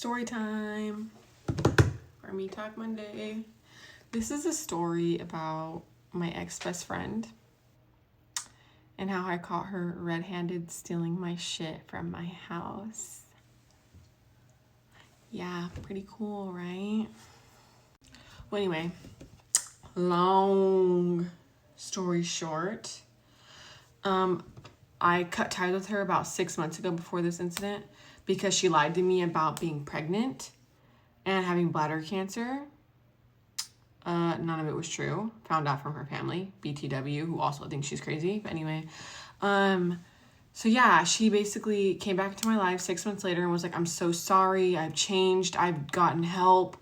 Story time for Me Talk Monday. This is a story about my ex-best friend and how I caught her red-handed stealing my shit from my house. Yeah, pretty cool, right? Well, anyway, long story short, I cut ties with her about 6 months ago before this incident because she lied to me about being pregnant and having bladder cancer. None of it was true. Found out from her family, BTW, who also thinks she's crazy. But anyway, so yeah, she basically came back into my life 6 months later and was like, I'm so sorry. I've changed. I've gotten help.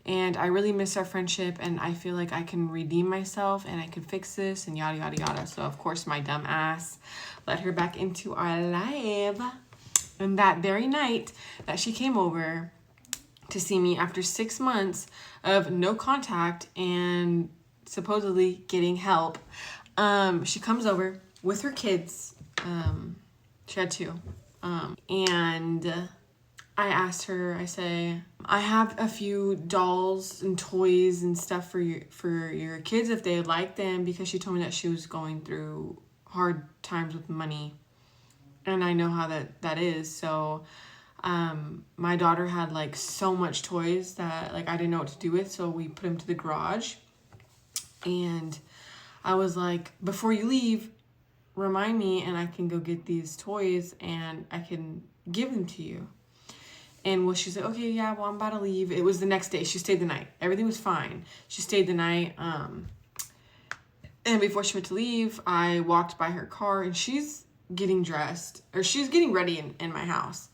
And I really miss our friendship. And I feel like I can redeem myself and I can fix this and yada, yada, yada. So, of course, my dumb ass let her back into our life. And that very night that she came over to see me after 6 months of no contact and supposedly getting help, she comes over with her kids. She had two. And I asked her, I say, I have a few dolls and toys and stuff for your kids if they would like them, because she told me that she was going through hard times with money. And I know how that is. So my daughter had like so much toys that like I didn't know what to do with. So we put them to the garage. And I was like, before you leave, remind me and I can go get these toys and I can give them to you. And well, she said, okay, yeah, well, I'm about to leave. It was the next day. She stayed the night. Everything was fine. She stayed the night. And before she went to leave, I walked by her car and she's getting dressed, or she's getting ready in my house.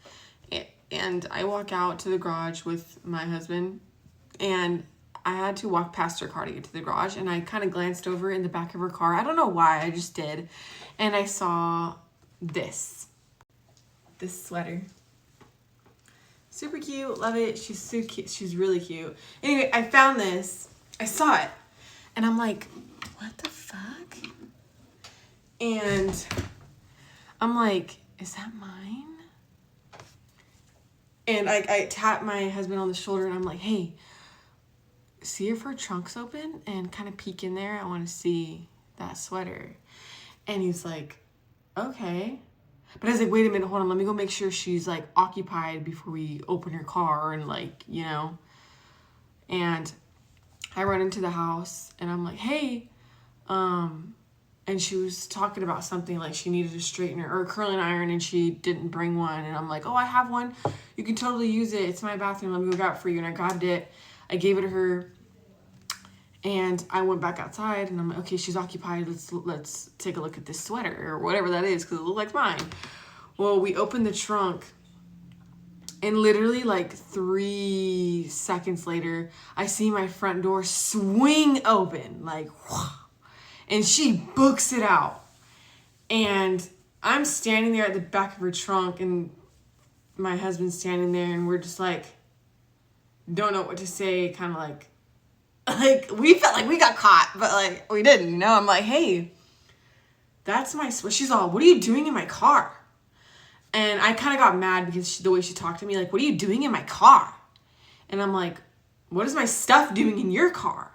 And I walk out to the garage with my husband, and I had to walk past her car to get to the garage. And I kind of glanced over in the back of her car. I don't know why, I just did. And I saw this sweater. Super cute, love it. She's so cute. She's really cute. Anyway, I found this. I saw it. And I'm like, what the fuck? And I'm like, is that mine? And I tap my husband on the shoulder and I'm like, hey, see if her trunk's open and kind of peek in there. I want to see that sweater. And he's like, okay. But I was like, wait a minute, hold on. Let me go make sure she's like occupied before we open her car and like, you know. And I run into the house and I'm like, hey, and she was talking about something like she needed a straightener or a curling iron and she didn't bring one. And I'm like, oh, I have one. You can totally use it. It's in my bathroom. Let me go grab it for you. And I grabbed it. I gave it to her. And I went back outside and I'm like, okay, she's occupied. Let's take a look at this sweater or whatever that is, because it looked like mine. Well, we opened the trunk and literally like 3 seconds later, I see my front door swing open, like, and she books it out. And I'm standing there at the back of her trunk and my husband's standing there and we're just like, don't know what to say, kind of like we felt like we got caught, but like we didn't, you know. I'm like, hey, that's my sweater. She's all, what are you doing in my car? And I kind of got mad because the way she talked to me, like, what are you doing in my car? And I'm like, what is my stuff doing in your car?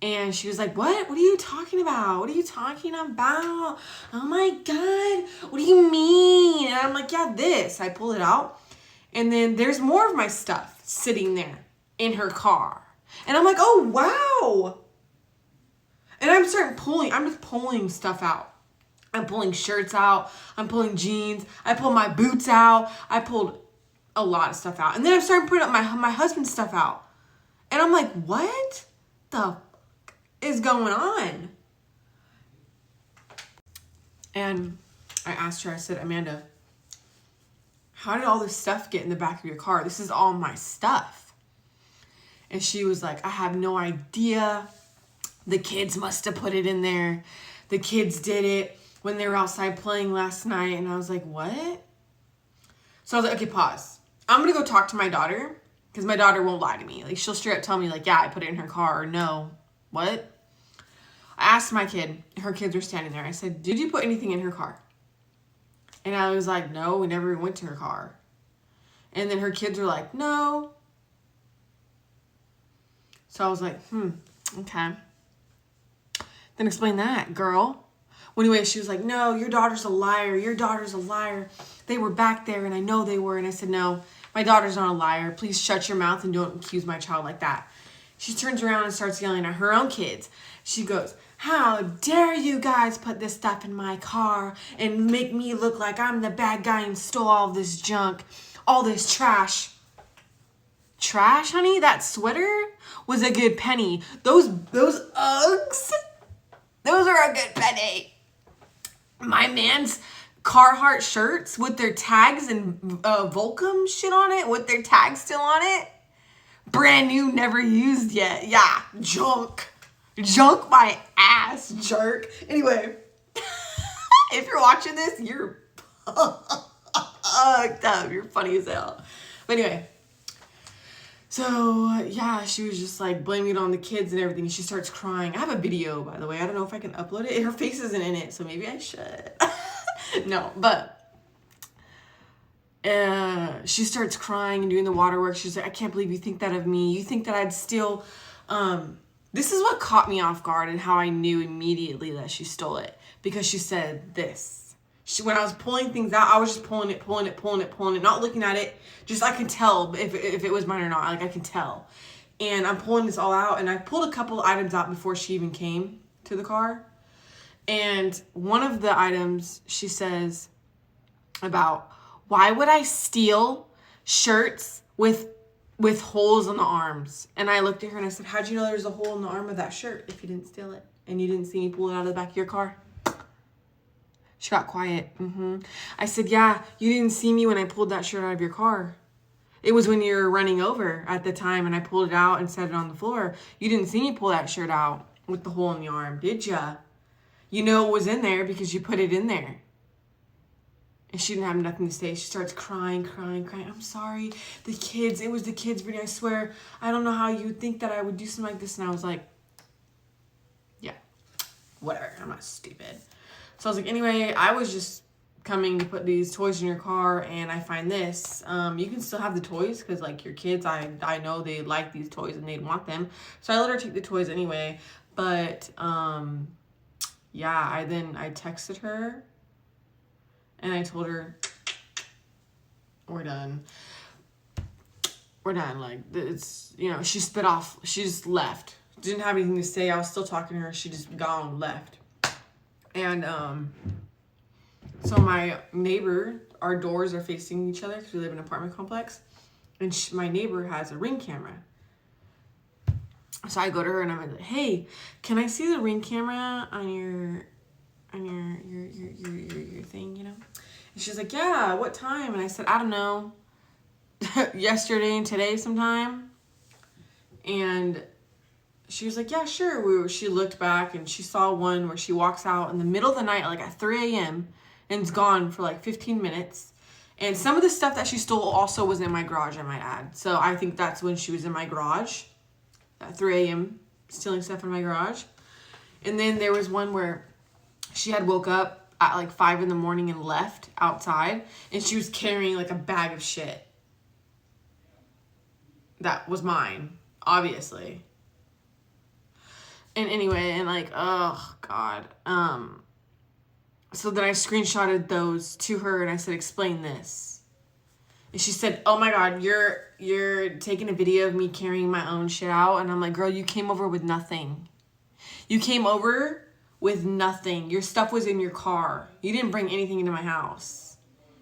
And she was like, what? What are you talking about? What are you talking about? Oh my God, what do you mean? And I'm like, yeah, this. I pull it out. And then there's more of my stuff sitting there in her car. And I'm like, oh, wow. And I'm just pulling stuff out. I'm pulling shirts out. I'm pulling jeans. I pulled my boots out. I pulled a lot of stuff out. And then I'm starting putting up my husband's stuff out. And I'm like, what the fuck is going on? And I asked her, I said, Amanda, how did all this stuff get in the back of your car? This is all my stuff. And she was like, I have no idea. The kids must have put it in there. The kids did it when they were outside playing last night. And I was like, what? So I was like, okay, pause. I'm going to go talk to my daughter because my daughter won't lie to me. Like, she'll straight up tell me like, yeah, I put it in her car, or no. What? I asked my kid, her kids were standing there. I said, did you put anything in her car? And I was like, no, we never went to her car. And then her kids were like, no. So I was like, okay. Then explain that, girl. Well, anyway, she was like, no, your daughter's a liar. Your daughter's a liar. They were back there, and I know they were. And I said, no, my daughter's not a liar. Please shut your mouth and don't accuse my child like that. She turns around and starts yelling at her own kids. She goes, how dare you guys put this stuff in my car and make me look like I'm the bad guy and stole all this junk, all this trash. Trash, honey? That sweater was a good penny. Those Uggs, those are a good penny. My man's Carhartt shirts with their tags and Volcom shit on it, with their tags still on it. Brand new, never used yet. Yeah, junk. Junk my ass, jerk. Anyway, if you're watching this, you're fucked up. You're funny as hell. But anyway, so yeah, she was just like blaming it on the kids and everything. She starts crying. I have a video, by the way. I don't know if I can upload it. Her face isn't in it, so maybe I should. No, but she starts crying and doing the waterworks. She's like, I can't believe you think that of me. You think that I'd steal. This is what caught me off guard and how I knew immediately that she stole it. Because she said this. When I was pulling things out, I was just pulling it, not looking at it. Just I can tell if it was mine or not. Like I can tell. And I'm pulling this all out. And I pulled a couple items out before she even came to the car. And one of the items she says about, why would I steal shirts with holes in the arms? And I looked at her and I said, how'd you know there's a hole in the arm of that shirt if you didn't steal it? And you didn't see me pull it out of the back of your car? She got quiet. I said, yeah, you didn't see me when I pulled that shirt out of your car. It was when you were running over at the time and I pulled it out and set it on the floor. You didn't see me pull that shirt out with the hole in the arm, did ya? You know it was in there because you put it in there. And she didn't have nothing to say. She starts crying. I'm sorry. The kids, it was the kids, Brittany, I swear. I don't know how you would think that I would do something like this. And I was like, yeah, whatever. I'm not stupid. So I was like, anyway, I was just coming to put these toys in your car and I find this. You can still have the toys because like your kids, I know they like these toys and they'd want them. So I let her take the toys anyway. But yeah, I texted her. And I told her, we're done. Like, it's, you know, she spit off. She just left. Didn't have anything to say. I was still talking to her. She just gone, left. And so my neighbor, our doors are facing each other because we live in an apartment complex. And my neighbor has a Ring camera. So I go to her and I'm like, hey, can I see the Ring camera on your thing, you know? And she's like, yeah, what time? And I said, I don't know. Yesterday and today sometime. And she was like, yeah, sure. She looked back and she saw one where she walks out in the middle of the night, like at 3 a.m. and is gone for like 15 minutes. And some of the stuff that she stole also was in my garage, I might add. So I think that's when she was in my garage at 3 a.m. stealing stuff in my garage. And then there was one where she had woke up at like 5 in the morning and left outside. And she was carrying like a bag of shit. That was mine, obviously. And anyway, and like, oh God. So then I screenshotted those to her and I said, explain this. And she said, oh my God, you're taking a video of me carrying my own shit out. And I'm like, girl, you came over with nothing. You came over with nothing. Your stuff was in your car. You didn't bring anything into my house.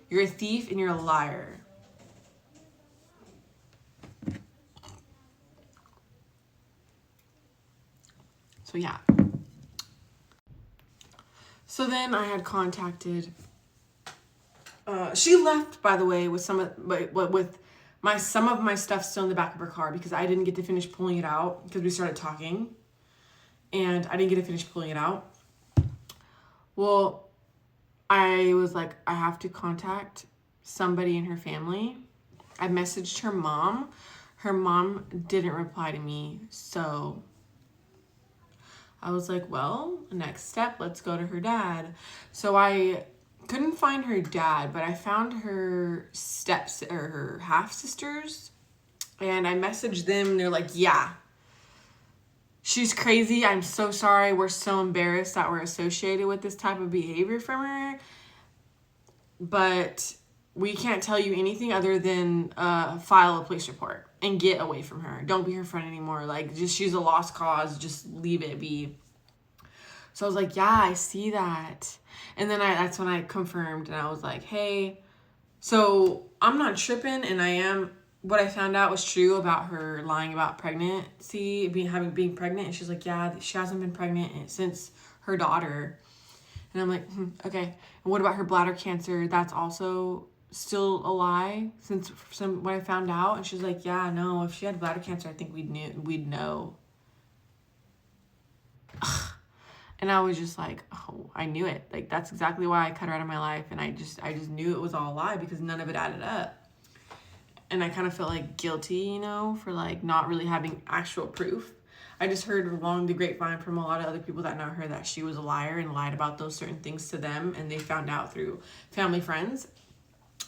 You're a thief and you're a liar. So yeah. So then I had contacted. She left, by the way, with some of my stuff still in the back of her car because I didn't get to finish pulling it out because we started talking, and I didn't get to finish pulling it out. Well, I was like, I have to contact somebody in her family. I messaged her mom. Her mom didn't reply to me, so I was like, well, next step, let's go to her dad. So I couldn't find her dad, but I found her her half sisters, and I messaged them. They're like, yeah, she's crazy. I'm so sorry. We're so embarrassed that we're associated with this type of behavior from her, but we can't tell you anything other than file a police report and get away from her. Don't be her friend anymore. Like, just, she's a lost cause. Just leave it be. So I was like, yeah, I see that. And then that's when I confirmed, and I was like, hey, so I'm not tripping, and what I found out was true about her lying about pregnancy, being pregnant. And she's like, yeah, she hasn't been pregnant since her daughter. And I'm like, okay. And what about her bladder cancer? That's also still a lie since what I found out. And she's like, yeah, no, if she had bladder cancer, I think we'd know. Ugh. And I was just like, oh, I knew it. Like, that's exactly why I cut her out of my life. And I just knew it was all a lie because none of it added up. And I kind of felt like guilty, you know, for like not really having actual proof. I just heard along the grapevine from a lot of other people that know her that she was a liar and lied about those certain things to them. And they found out through family friends.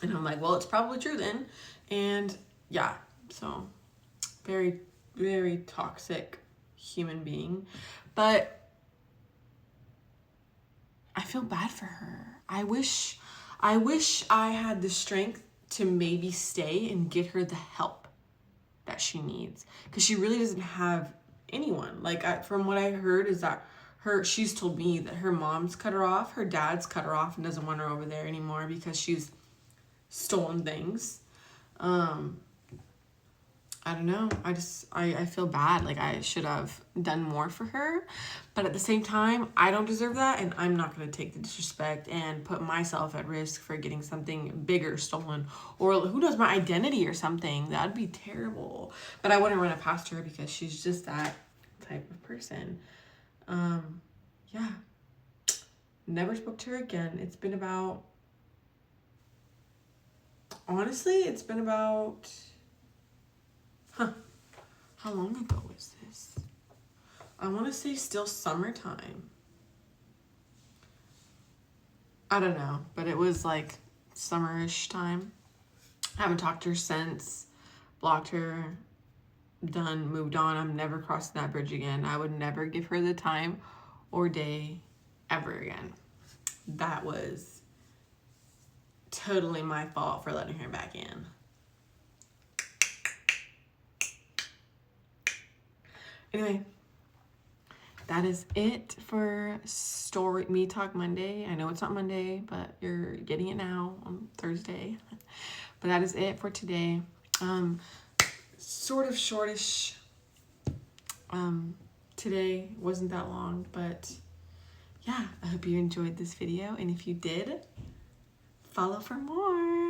And I'm like, well, it's probably true then. And yeah, so very, very toxic human being. But I feel bad for her. I wish I had the strength to maybe stay and get her the help that she needs, because she really doesn't have anyone. Like, from what I heard is that she's told me that her mom's cut her off, her dad's cut her off and doesn't want her over there anymore because she's stolen things. I don't know. I feel bad. Like, I should have done more for her. But at the same time, I don't deserve that. And I'm not going to take the disrespect and put myself at risk for getting something bigger stolen. Or who knows, my identity or something. That'd be terrible. But I wouldn't run it past her because she's just that type of person. Yeah. Never spoke to her again. It's been about... Honestly, it's been about... How long ago was this? I want to say still summertime. I don't know, but it was like summerish time. I haven't talked to her since. Blocked her. Done. Moved on. I'm never crossing that bridge again. I would never give her the time or day ever again. That was totally my fault for letting her back in. Anyway, that is it for Me Talk Monday. I know it's not Monday, but you're getting it now on Thursday. But that is it for today. Sort of shortish. Today wasn't that long, but yeah, I hope you enjoyed this video. And if you did, follow for more.